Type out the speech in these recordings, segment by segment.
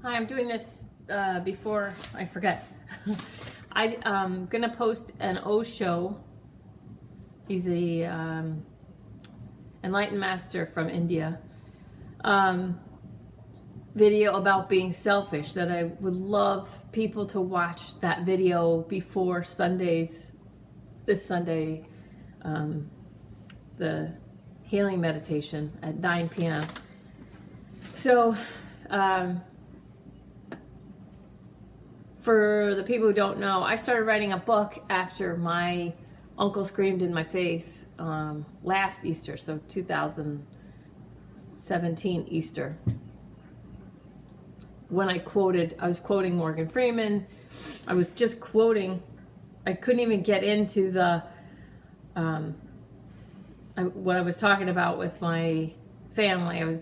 Hi, I'm doing this before I forget. I'm gonna post an Osho. He's the enlightened master from India. Video about being selfish that I would love people to watch that video before this Sunday, the healing meditation at 9 p.m. So, for the people who don't know, I started writing a book after my uncle screamed in my face last Easter, so 2017 Easter. When I was quoting Morgan Freeman. I was just quoting. I couldn't even get into what I was talking about with my family.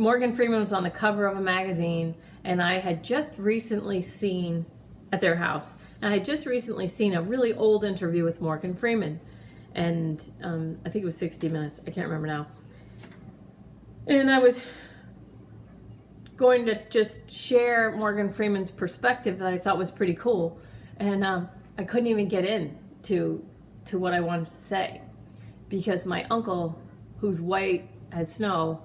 Morgan Freeman was on the cover of a magazine, and I had just recently seen at their house, and I had just recently seen a really old interview with Morgan Freeman, and I think it was 60 Minutes. I can't remember now. And I was going to just share Morgan Freeman's perspective that I thought was pretty cool, and I couldn't even get in to what I wanted to say because my uncle, who's white as snow,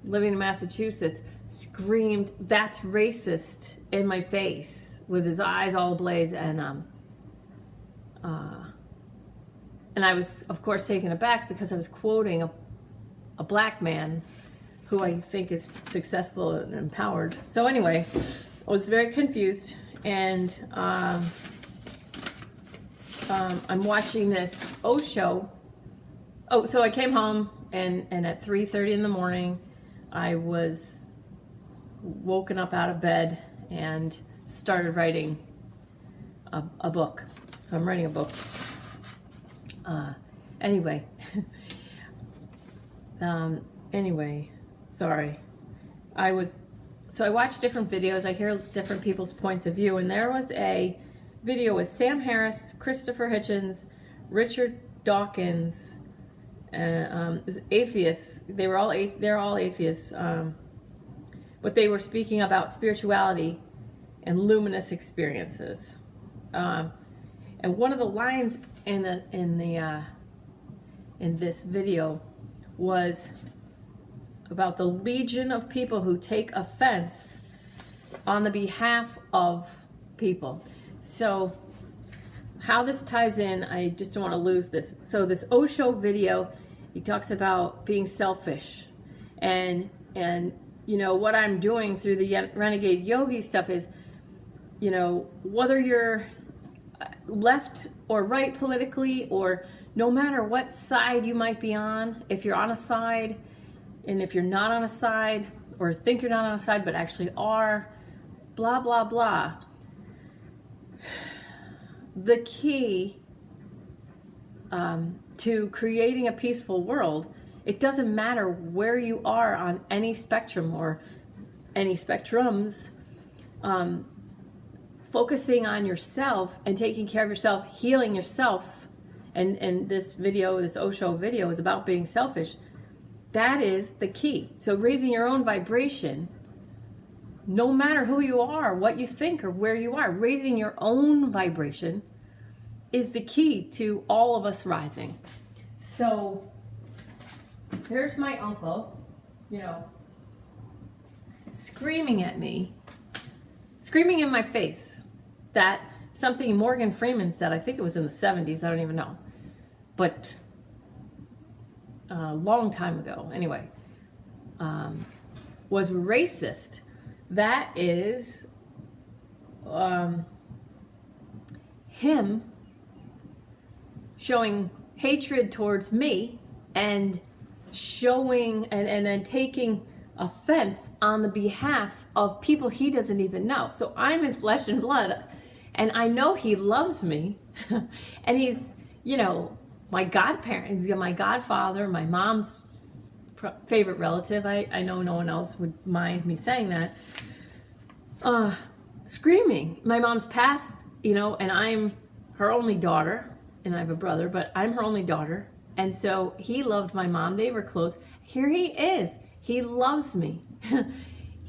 living in Massachusetts, screamed, "That's racist," in my face with his eyes all ablaze, and I was, of course, taken aback because I was quoting a black man who I think is successful and empowered. So anyway, I was very confused, and I'm watching this Osho. Oh, so I came home, and at 3:30 in the morning, I was woken up out of bed and started writing a book. So I'm writing a book. Anyway, sorry. I watched different videos. I hear different people's points of view, and there was a video with Sam Harris, Christopher Hitchens, Richard Dawkins. It was atheists. They're all atheists, but they were speaking about spirituality and luminous experiences. And one of the lines in this video was about the legion of people who take offense on the behalf of people. So how this ties in, I just don't want to lose this. So this Osho video, he talks about being selfish, and you know what I'm doing through the Renegade Yogi stuff is, you know, whether you're left or right politically, or no matter what side you might be on, if you're on a side, and if you're not on a side, or think you're not on a side but actually are, blah blah blah. The key to creating a peaceful world, it doesn't matter where you are on any spectrum or any spectrums, focusing on yourself and taking care of yourself, healing yourself, and this video, this Osho video, is about being selfish. That is the key. So raising your own vibration, no matter who you are, what you think, or where you are, raising your own vibration is the key to all of us rising. So there's my uncle, you know, screaming at me, screaming in my face that something Morgan Freeman said, I think it was in the 70s, I don't even know, but a long time ago, anyway, was racist. That is him showing hatred towards me and showing and then taking offense on the behalf of people he doesn't even know. So I'm his flesh and blood, and I know he loves me, and he's, you know, my godparent, he's my godfather, my mom's favorite relative. I know no one else would mind me saying that. Screaming. My mom's passed, you know, and I'm her only daughter, and I have a brother, but I'm her only daughter. And so he loved my mom. They were close. Here he is. He loves me.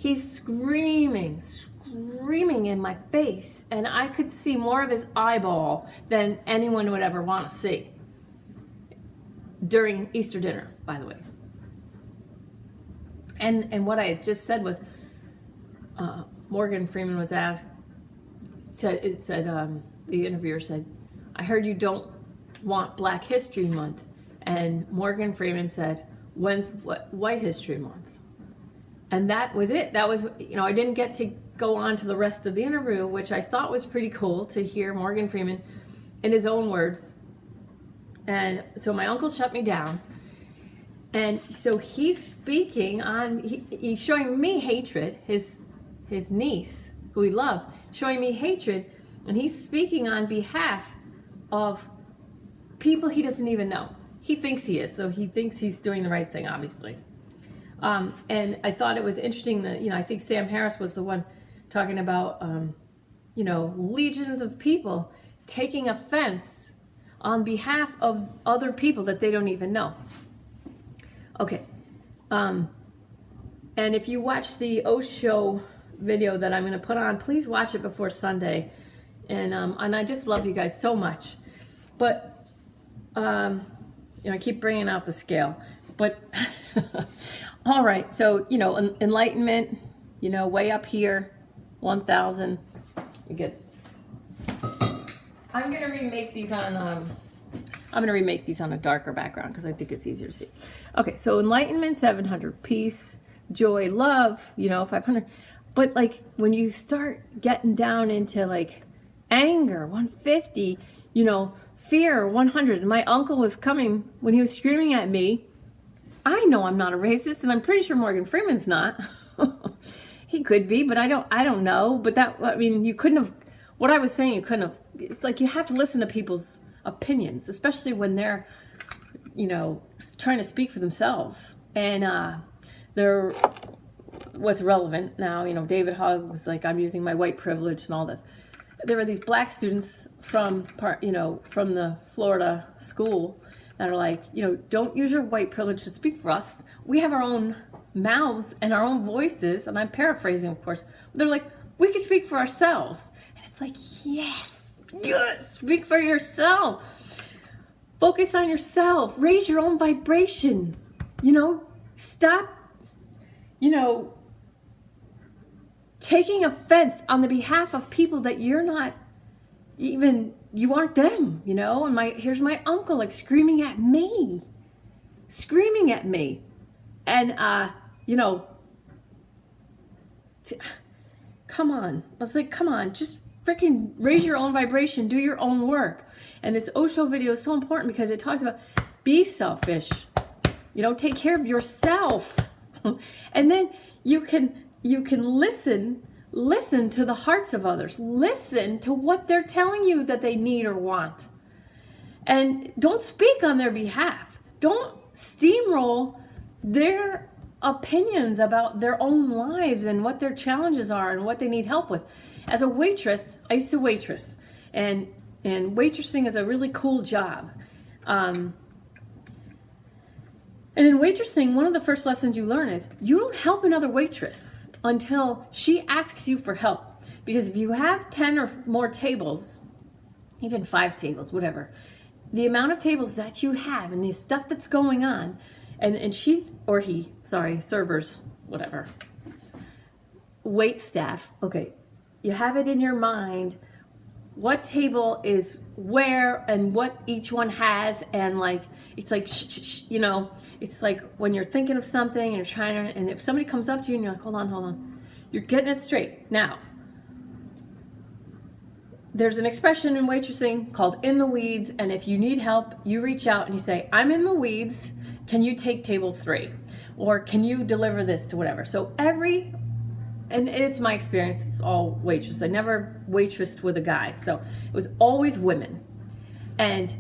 he's screaming in my face, and I could see more of his eyeball than anyone would ever want to see during Easter dinner, by the way. And what I had just said was, Morgan Freeman was asked, the interviewer said, I heard you don't want Black History Month. And Morgan Freeman said, when's White History Month? And that was it. That was, I didn't get to go on to the rest of the interview, which I thought was pretty cool to hear Morgan Freeman in his own words. And so my uncle shut me down. And so he's speaking on, he's showing me hatred, his niece, who he loves, showing me hatred, and he's speaking on behalf of people he doesn't even know. He thinks he is, so he thinks he's doing the right thing, obviously. And I thought it was interesting that, I think Sam Harris was the one talking about, legions of people taking offense on behalf of other people that they don't even know. Okay. And if you watch the Osho video that I'm going to put on, please watch it before Sunday. And I just love you guys so much. But, I keep bringing out the scale. But, all right. So, enlightenment, way up here, 1,000. You get. I'm going to remake these on a darker background because I think it's easier to see. Okay, so enlightenment, 700. Peace, joy, love, 500. But like when you start getting down into like anger, 150, fear, 100. My uncle was coming when he was screaming at me. I know I'm not a racist, and I'm pretty sure Morgan Freeman's not. He could be, but I don't know. But you couldn't have, what I was saying, you couldn't have, it's like you have to listen to people's opinions, especially when they're, trying to speak for themselves. And they're what's relevant now. David Hogg was like, I'm using my white privilege and all this. There were these Black students from the Florida school that are like, don't use your white privilege to speak for us. We have our own mouths and our own voices. And I'm paraphrasing, of course. They're like, we can speak for ourselves. And it's like, yes, speak for yourself. Focus on yourself. Raise your own vibration. Stop, taking offense on the behalf of people that you're not even, you aren't them, And here's my uncle like screaming at me. And, come on. I was like, come on, just freaking raise your own vibration, do your own work. And this Osho video is so important because it talks about be selfish. Take care of yourself. And then you can listen to the hearts of others. Listen to what they're telling you that they need or want. And don't speak on their behalf. Don't steamroll their opinions about their own lives and what their challenges are and what they need help with. As a waitress, I used to waitress, and waitressing is a really cool job. And in waitressing, one of the first lessons you learn is you don't help another waitress until she asks you for help. Because if you have 10 or more tables, even 5 tables, whatever, the amount of tables that you have and the stuff that's going on, and servers, whatever, wait staff, okay, you have it in your mind what table is where and what each one has, and like it's like it's like when you're thinking of something and you're trying to, and if somebody comes up to you and you're like, hold on, you're getting it straight. Now there's an expression in waitressing called in the weeds, and if you need help, you reach out and you say, I'm in the weeds, can you take table 3, or can you deliver this to whatever. So and it's my experience, it's all waitress. I never waitressed with a guy, so it was always women. And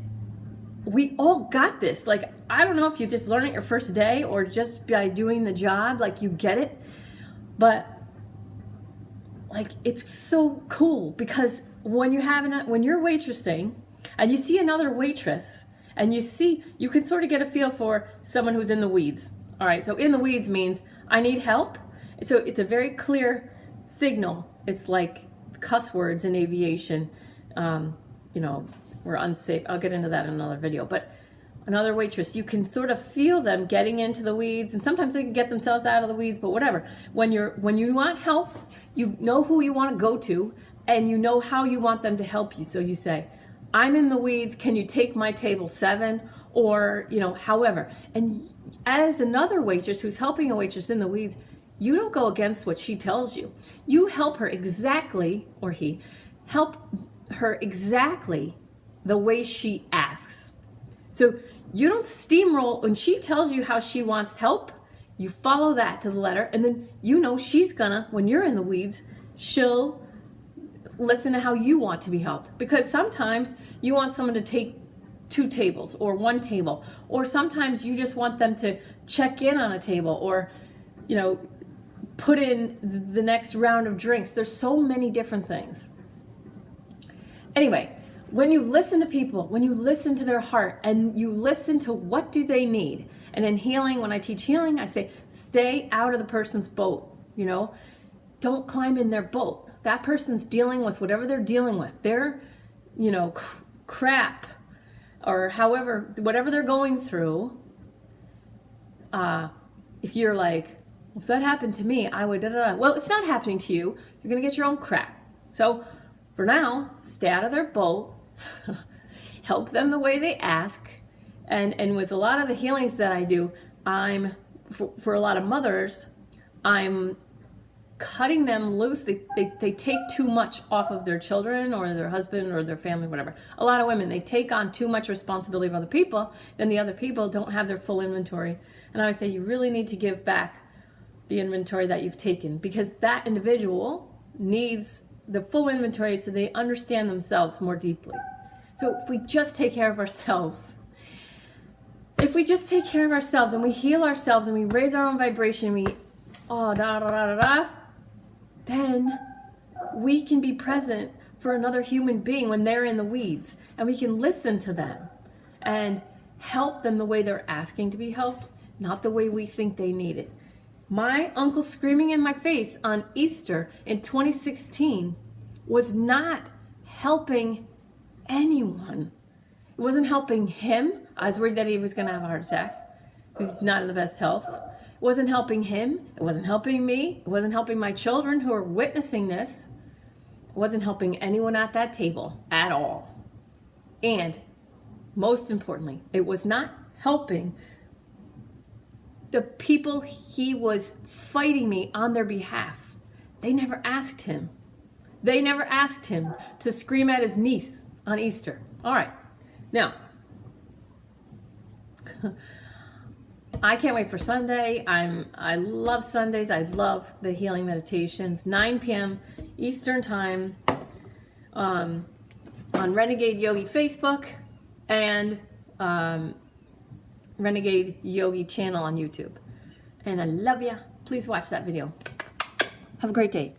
we all got this. Like, I don't know if you just learn it your first day or just by doing the job, like you get it. But like, it's so cool because when you're waitressing and you see another waitress and you can sort of get a feel for someone who's in the weeds. All right, so in the weeds means I need help. So it's a very clear signal. It's like cuss words in aviation. You know, we're unsafe. I'll get into that in another video. But another waitress, you can sort of feel them getting into the weeds, and sometimes they can get themselves out of the weeds, but whatever. When you want help, you know who you want to go to, and you know how you want them to help you. So you say, I'm in the weeds, can you take my table 7? Or, you know, however. And as another waitress who's helping a waitress in the weeds, you don't go against what she tells you. You help her exactly, or he, help her exactly the way she asks. So you don't steamroll when she tells you how she wants help. You follow that to the letter, and then you know she's gonna, when you're in the weeds, she'll listen to how you want to be helped. Because sometimes you want someone to take 2 tables or 1 table, or sometimes you just want them to check in on a table, or, you know, put in the next round of drinks. There's so many different things. Anyway, when you listen to people, when you listen to their heart, and you listen to what do they need, and in healing, when I teach healing, I say, stay out of the person's boat, you know, don't climb in their boat. That person's dealing with whatever they're dealing with. They're, you know, crap, or however, whatever they're going through. If you're like, if that happened to me, I would, well, it's not happening to you. You're going to get your own crap. So for now, stay out of their boat, help them the way they ask. And with a lot of the healings that I do, for a lot of mothers, I'm cutting them loose. They take too much off of their children or their husband or their family, whatever. A lot of women, they take on too much responsibility of other people, then the other people don't have their full inventory. And I would say you really need to give back the inventory that you've taken, because that individual needs the full inventory so they understand themselves more deeply. So if we just take care of ourselves, and we heal ourselves and we raise our own vibration, then we can be present for another human being when they're in the weeds, and we can listen to them and help them the way they're asking to be helped, not the way we think they need it. My uncle screaming in my face on Easter in 2016 was not helping anyone. It wasn't helping him. I was worried that he was going to have a heart attack because he's not in the best health. It wasn't helping him. It wasn't helping me. It wasn't helping my children who are witnessing this. It wasn't helping anyone at that table at all. And most importantly, it was not helping the people he was fighting me on their behalf. They never asked him. They never asked him to scream at his niece on Easter. All right. Now, I can't wait for Sunday. I love Sundays. I love the healing meditations. 9 p.m. Eastern Time on Renegade Yogi Facebook and Renegade Yogi channel on YouTube. And I love ya. Please watch that video. Have a great day.